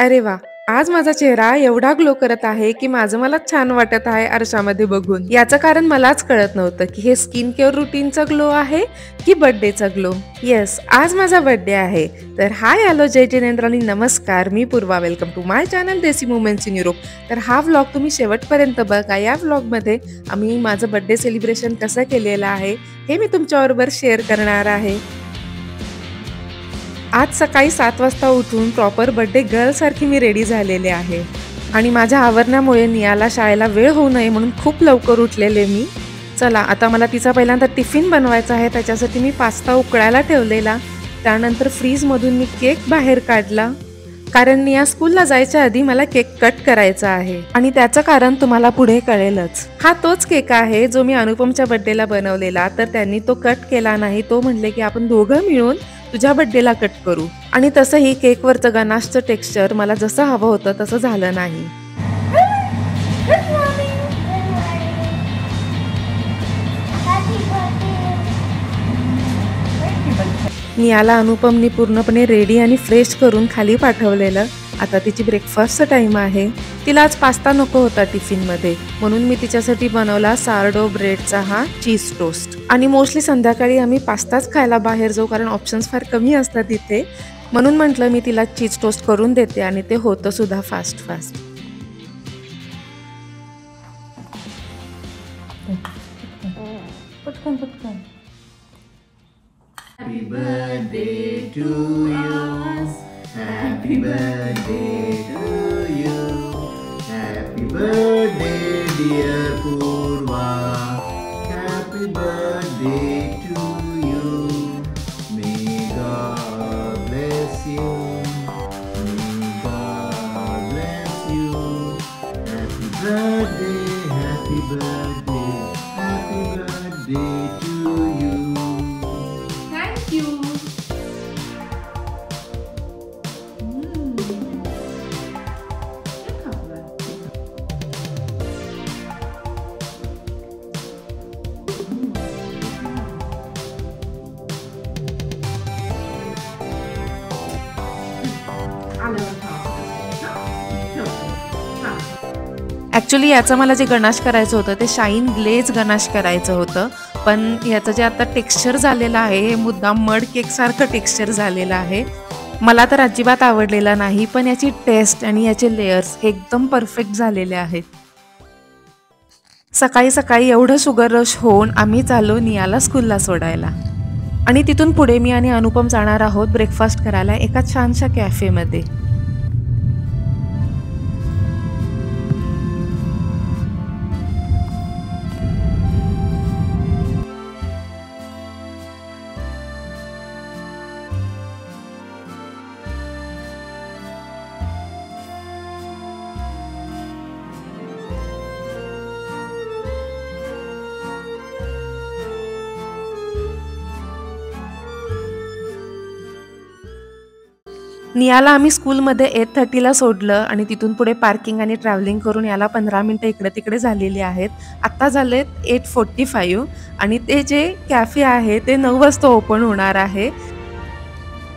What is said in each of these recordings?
अरे वा, आज माझा चेहरा एवढा ग्लो करत आहे की माझं मला छान वाटत आहे आरशामध्ये बघून. याचं कारण मलाच कळत नव्हतं की हे स्किन केअर रुटीनचा ग्लो आहे की बर्थडेचा ग्लो. येस, आज माझा बर्थडे आहे. तर हाय, हॅलो, जय जिनेंद्र आणि नमस्कार. मी Purva. Welcome to my channel desi movements in Europe. तर हा व्लॉग तुम्ही शेवटपर्यंत बघा. या व्लॉगमध्ये आम्ही माझं बर्थडे सेलिब्रेशन कसं केलेलं आहे हे मी तुमच्याबरोबर शेअर करणार आहे. आज सकाळी 7 वाजता उठून प्रॉपर बर्थडे गर्लसारखी मी रेडी झालेले आहे आणि माझ्या आवरण्यामुळे नियाला शाळेला वेळ होऊ नये म्हणून खूप लवकर उठलेले मी. चला, आता मला तिचा पहिल्यांदा टिफिन बनवायचा आहे. त्याच्यासाठी मी पास्ता उकळायला ठेवलेला. त्यानंतर फ्रीजमधून मी केक बाहेर काढला, कारण निया स्कूलला जायच्या आधी मला केक कट करायचा आहे आणि त्याचं कारण तुम्हाला पुढे कळेलच. हा तोच केक आहे जो मी अनुपमच्या बर्थडेला बनवलेला. तर त्यांनी तो कट केला नाही. तो म्हणले की आपण दोघं मिळून तुझ्या बर्थडेला कट करू. आणि तसंही केकवरचं गनाशचं टेक्स्चर मला जसं हवं होतं तसं झालं नाही. नियाला अनुपमनी पूर्णपणे रेडी आणि फ्रेश करून खाली पाठवलेलं. आता तिची ब्रेकफास्टचा टाइम आहे. तिला आज पास्ता नको होता टिफिनमध्ये, म्हणून मी तिच्यासाठी बनवला सार्डो ब्रेडचा हा चीज टोस्ट. आणि मोस्टली संध्याकाळी आम्ही पास्ताच खायला बाहेर जाऊ, कारण ऑप्शन्स फार कमी असतात इथे. म्हणून म्हटलं मी तिला चीज टोस्ट करून देते आणि ते होतं सुद्धा fast. Happy birthday to you. Happy birthday to you. Happy birthday dear Purva. Happy birthday to you. May God bless you. May God bless you. Happy birthday, happy birthday, happy birthday to you. Actually याचं मला जे ganache करायचं होतं ते shine glaze ganache करायचं होतं, पण याचं जे आता टेक्स्चर झालेलं आहे हे मुद्दाम मड केकसारखं टेक्स्चर झालेलं आहे. मला तर अजिबात आवडलेलं नाही, पण याची टेस्ट आणि याचे लेयर्स एकदम परफेक्ट झालेले आहेत. सकाळी सकाळी एवढं शुगर रश होऊन आम्ही चाललो नियाला स्कूलला सोडायला. आणि तिथून पुढे मी आणि अनुपम जाणार आहोत ब्रेकफास्ट करायला एका छानशा कॅफेमध्ये. नियाला आम्ही स्कूलमध्ये 8:30ला सोडलं आणि तिथून पुढे पार्किंग आणि ट्रॅव्हलिंग करून याला 15 मिनटं इकडे तिकडे झालेली आहेत. आत्ता झालेत 8:45 आणि ते जे कॅफे आहे ते 9 वाजता ओपन होणार आहे.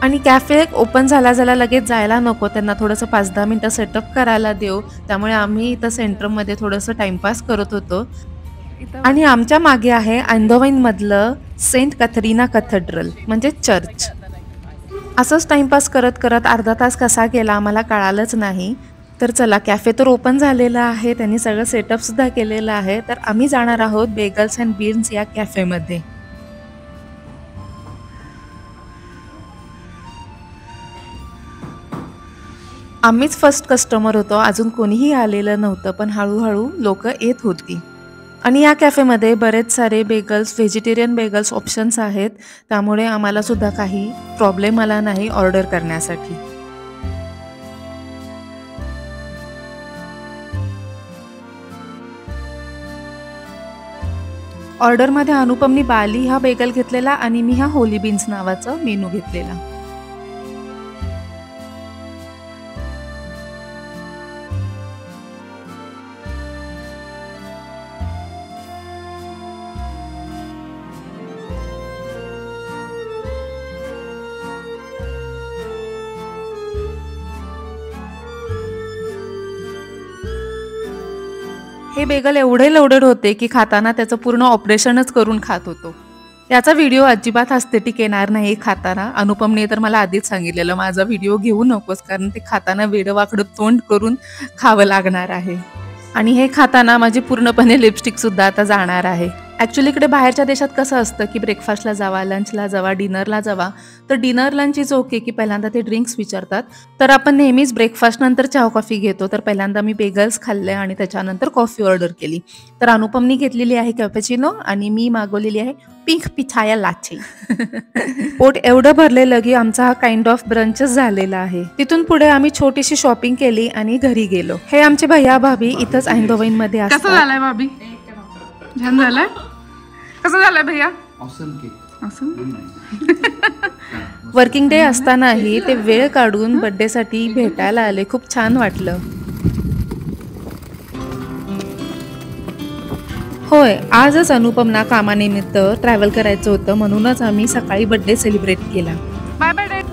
आणि कॅफे ओपन झाला लगेच जायला नको, त्यांना थोडंसं 5-10 मिनटं सेटअप करायला देऊ. त्यामुळे आम्ही इथं सेंटरमध्ये थोडंसं टाइमपास करत होतो. आणि आमच्या मागे आहे अँडोवाईनमधलं सेंट कॅथरीना कॅथेड्रल म्हणजे चर्च. असंच टाइमपास करत करत अर्धा तास कसा गेला आम्हाला कळालंच नाही. तर चला, कॅफे तर ओपन झालेला आहे, त्यांनी सगळं सेटअपसुद्धा केलेलं आहे. तर आम्ही जाणार आहोत बेगल्स अँड बीन्स या कॅफेमध्ये. आम्हीच फर्स्ट कस्टमर होतो, अजून कोणीही आलेलं नव्हतं, पण हळूहळू लोक येत होती. आणि या कॅफेमध्ये बरेच सारे बेगल्स, व्हेजिटेरियन बेगल्स ऑप्शन्स आहेत, त्यामुळे आम्हाला सुद्धा काही प्रॉब्लेम आला नाही ऑर्डर करण्यासाठी. ऑर्डरमध्ये अनुपमनी बाली हा बेगल घेतलेला आणि मी हा होली बीन्स नावाचं मेनू घेतलेला. हे बेगल एवढे लोडेड होते की खाताना त्याचं पूर्ण ऑपरेशनच करून खात होतो. याचा व्हिडिओ अजिबात एस्थेटिक येणार नाही खाताना. अनुपमने तर मला आधीच सांगितलेलं माझा व्हिडिओ घेऊ नकोस, कारण ते खाताना वेडवाकडं तोंड करून खावं लागणार आहे. आणि हे खाताना माझी पूर्णपणे लिपस्टिक सुद्धा आता जाणार आहे. ॲक्च्युली इकडे बाहेरच्या देशात कसं असतं की ब्रेकफास्टला जावा, लंचला जावा, डिनरला जावा, तर डिनर लंच इज ओके की पहिल्यांदा ते ड्रिंक्स विचारतात. तर आपण नेहमीच ब्रेकफास्ट नंतर चहा कॉफी घेतो. तर पहिल्यांदा मी बेगल्स खाल्ले आणि त्याच्यानंतर कॉफी ऑर्डर केली. तर अनुपमनी घेतलेली आहे कॅपेचिनो आणि मी मागवलेली आहे पिंक पिठाया लाचे. पोट एवढं भरलेलं की आमचा हा काइंड ऑफ ब्रंचच झालेला आहे. तिथून पुढे आम्ही छोटीशी शॉपिंग केली आणि घरी गेलो. हे आमचे भैया भाभी इथंच अहिंदोबाईन मध्ये असतात. कसं झालंय भाभी? छान झालंय. कसं झालंय भैया? वर्किंग डे असतानाही ते वेळ काढून बर्थडे साठी भेटायला आले. खूप छान वाटलं. होय, आजच अनुपमना कामानिमित्त ट्रॅव्हल करायचं होतं, म्हणूनच आम्ही सकाळी बर्थडे सेलिब्रेट केला. Bye bye dad.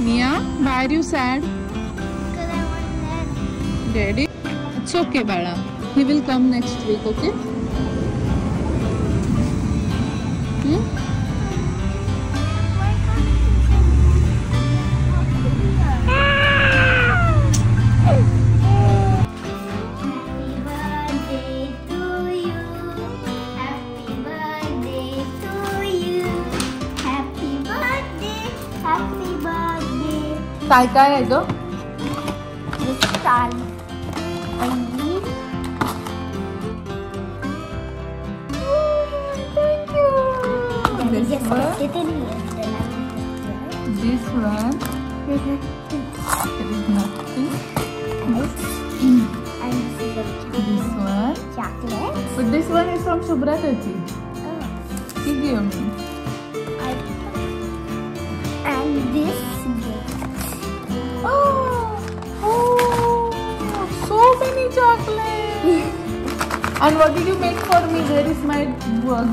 Mia, why are you sad? Because I want that. Daddy? It's okay, Bala. He will come next week, okay? काय काय आहे ग? This one is nothing. And This one. chocolate. But this one is from Shubhra Chachi. She gave me. And this gift. Oh, so many chocolates. And what did you make for me? Where is my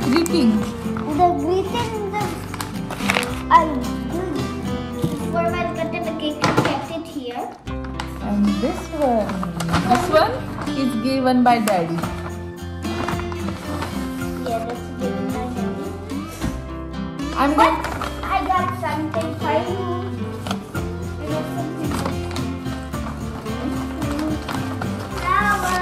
greeting? The greeting, for my birthday, the cake I kept it here. And this one is given by Daddy. Yeah, that's given by Daddy. I'm But going. I got something for you. I got something for you. Flower.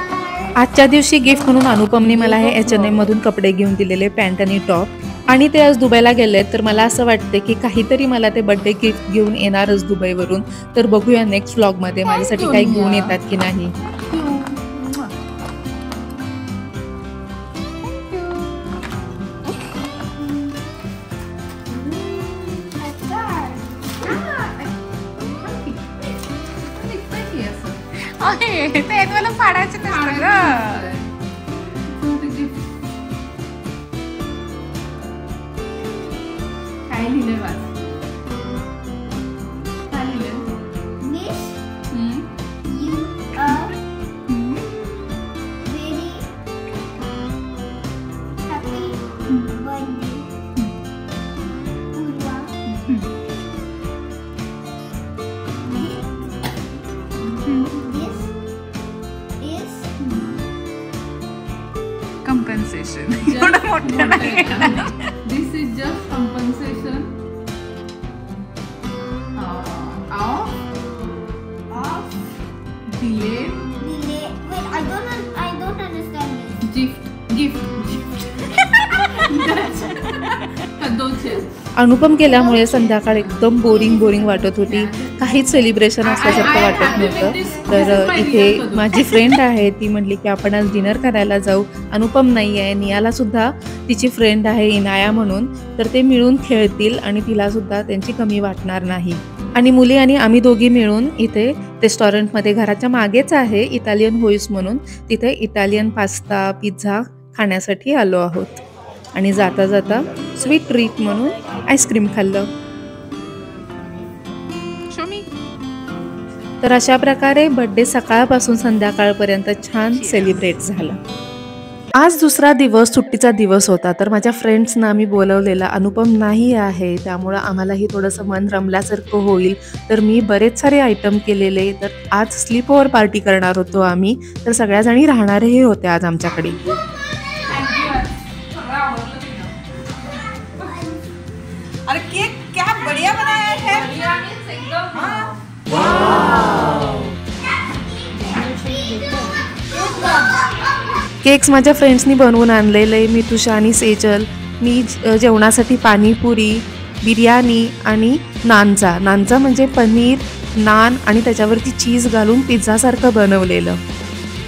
आजच्या दिवशी gift म्हणून अनुपमने मला हे H&M मधून कपडे घेऊन दिलेले, pant आणि टॉप. आणि ते आज दुबईला गेले, तर मला असं वाटते की काहीतरी मला ते बर्थडे गिफ्ट घेऊन येणारच दुबईवरून. तर बघूया नेक्स्ट व्लॉग मध्ये माझ्यासाठी काही घेऊन येतात की नाही. ते मला फाडायचं नसतं ग. काय लिहिलंय वाच. काय लिहिलंय? Wish you a very happy birthday, Purva. This is compensation. एवढं मोठं नाही. This is just compensation of delayed delay. Wait, I don't understand this. gift. Anupam गेल्यामुळे संध्याकाळ एकदम बोरिंग वाटत होती. काहीच सेलिब्रेशन असल्यासारखं वाटत नव्हतं. तर इथे माझी फ्रेंड आहे, ती म्हटली की आपण आज डिनर करायला जाऊ. अनुपम नाही आहे, नियाला सुद्धा तिची फ्रेंड आहे इनाया म्हणून, तर ते मिळून खेळतील आणि तिला सुद्धा त्यांची कमी वाटणार नाही. आणि मुली आणि आम्ही दोघी मिळून इथे रेस्टॉरंटमध्ये, घराच्या मागेच आहे इटालियन होईस म्हणून, तिथे इटालियन पास्ता पिझ्झा खाण्यासाठी आलो आहोत. आणि जाता जाता स्वीट ट्रीट म्हणून आईस्क्रीम खाल्लं. तर अशा प्रकारे बर्थडे सकाळपासून संध्याकाळपर्यंत छान सेलिब्रेट झाला. आज दुसरा दिवस, सुट्टीचा दिवस होता. तर माझ्या फ्रेंड्सना आम्ही बोलवलेला. अनुपम नाही आहे, त्यामुळं आम्हालाही थोडंसं मन रमल्यासारखं होईल. तर मी बरेच सारे आयटम केलेले. तर आज स्लीप ओव्हर पार्टी करणार होतो आम्ही. तर सगळ्याजणी राहणारेही होते आज आमच्याकडे. अरे केक क्या बढ़िया बनाया है। केक्स माझ्या फ्रेंड्सनी बनवून आणलेले. मी तुषा आणि सेजल. मी जेवणासाठी पाणीपुरी, बिर्याणी आणि नानचा म्हणजे पनीर, नान आणि त्याच्यावरती चीज घालून पिझ्झासारखं बनवलेलं.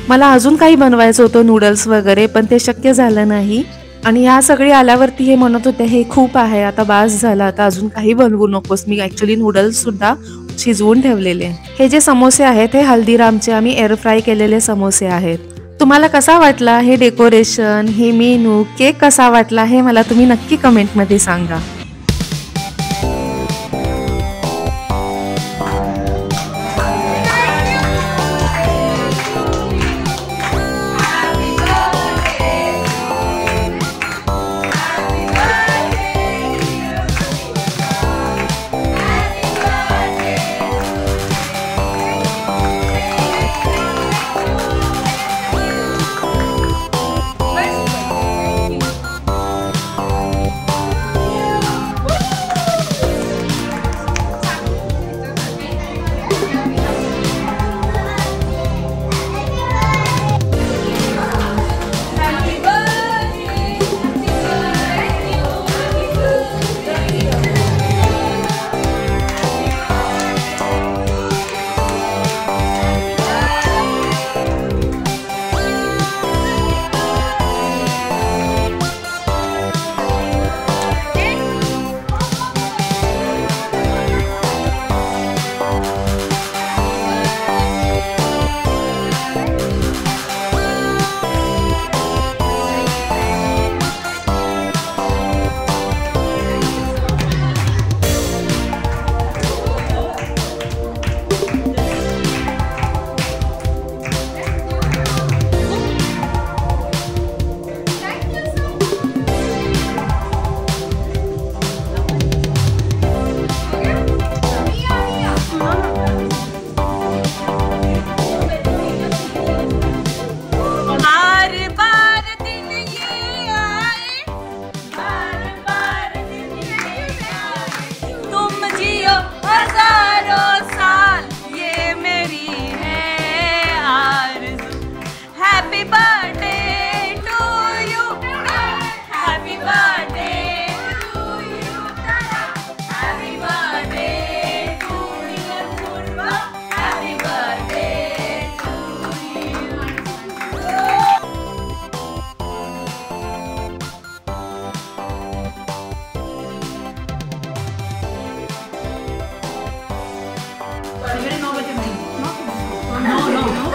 मला अजून काही बनवायचं होतं, नूडल्स वगैरे, पण ते शक्य झालं नाही. आणि ह्या सगळे आल्यावरती हे म्हणत होते हे खूप आहे, आता बास झालं, आता अजून काही बनवू नकोस. मी ॲक्च्युली नूडल्स सुद्धा शिजवून ठेवलेले. हे जे समोसे आहेत हे हल्दीरामचे आम्ही एअर फ्राय केलेले समोसे आहेत. तुम्हाला कसा वाटला हे डेकोरेशन, हे मेनू, केक कसा वाटला हे मला तुम्ही नक्की कमेंटमध्ये सांगा.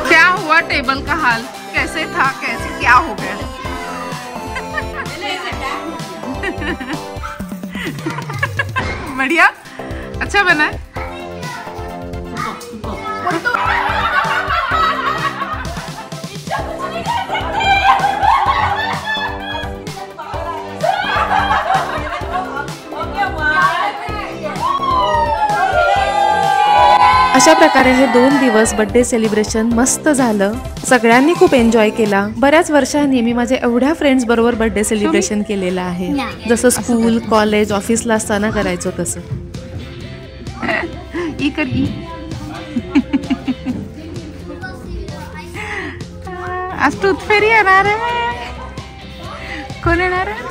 क्या हुआ टेबल का हाल, कैसे था, कैसे क्या हो गया? बढ़िया, अच्छा बना है। अशा प्रकारे हे 2 दिवस बर्थडे सेलिब्रेशन मस्त झालं. सगळ्यांनी खूप एन्जॉय केला. बऱ्याच वर्षांनी मी माझ्या एवढ्या फ्रेंड्स बरोबर बर्थडे सेलिब्रेशन केलेलं आहे, जसं स्कूल, कॉलेज, ऑफिसला असताना करायचो तसं. आज टूथ फेरी येणार आहे. कोण येणार आहे?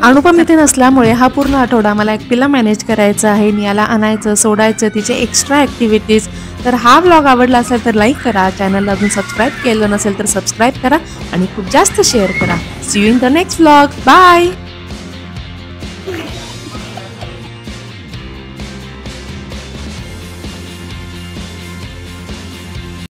अनुपम इथे नसल्यामुळे हा पूर्ण आठवडा मला एकटीला मॅनेज करायचा आहे. नियाला आणायचं, सोडायचं, तिचे एक्स्ट्रा ॲक्टिव्हिटीज. तर हा व्लॉग आवडला असेल तर लाईक करा, चॅनलला अजून सबस्क्राईब केलं नसेल तर सबस्क्राईब करा आणि खूप जास्त शेअर करा. See you in the next vlog. Bye.